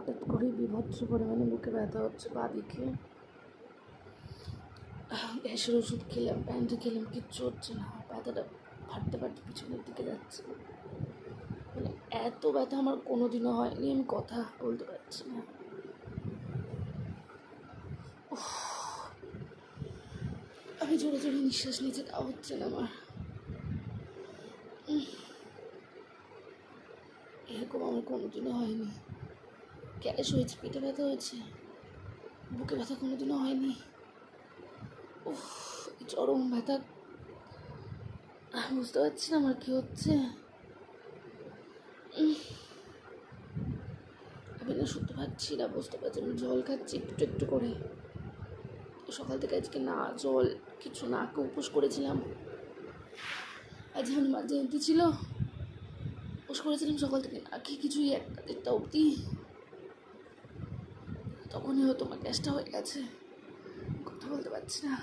হঠাৎ করে বিভৎস পরিমাণে বুকে ব্যথা হচ্ছে বাঁদিকে। গ্যাসের ওষুধ খেলাম, প্যান্টে খেলাম, কিচ্ছু হচ্ছে না। ব্যথাটা ফাটতে ফাটতে পিছনের দিকে যাচ্ছে। মানে এত ব্যথা আমার কোনোদিনও হয়নি, আমি কথা বলতে পারছি না। আমি জোরে জোরে নিঃশ্বাস নিতে তাও হচ্ছে না আমার। এরকম আমার কোনোদিনও হয়নি। গ্যাস হয়েছে, পেটে ব্যথা হয়েছে, বুকে ব্যথা কোনোদিনও হয়নি। চরম ব্যথা, বুঝতে পারছি না আমার কি হচ্ছে। আমি না শুনতে পাচ্ছি না, বুঝতে পারছি। আমি জল খাচ্ছি একটু একটু করে। সকাল থেকে আজকে না জল কিছু না, উপোস করেছিলাম। আজ হনুমান জয়ন্তী ছিল, উপোস করেছিলাম সকাল থেকে না খেয়ে কিছুই, 1টা অবধি। তখনই হয়তো আমার গ্যাসটা হয়ে গেছে, কথা বলতে পারছি না।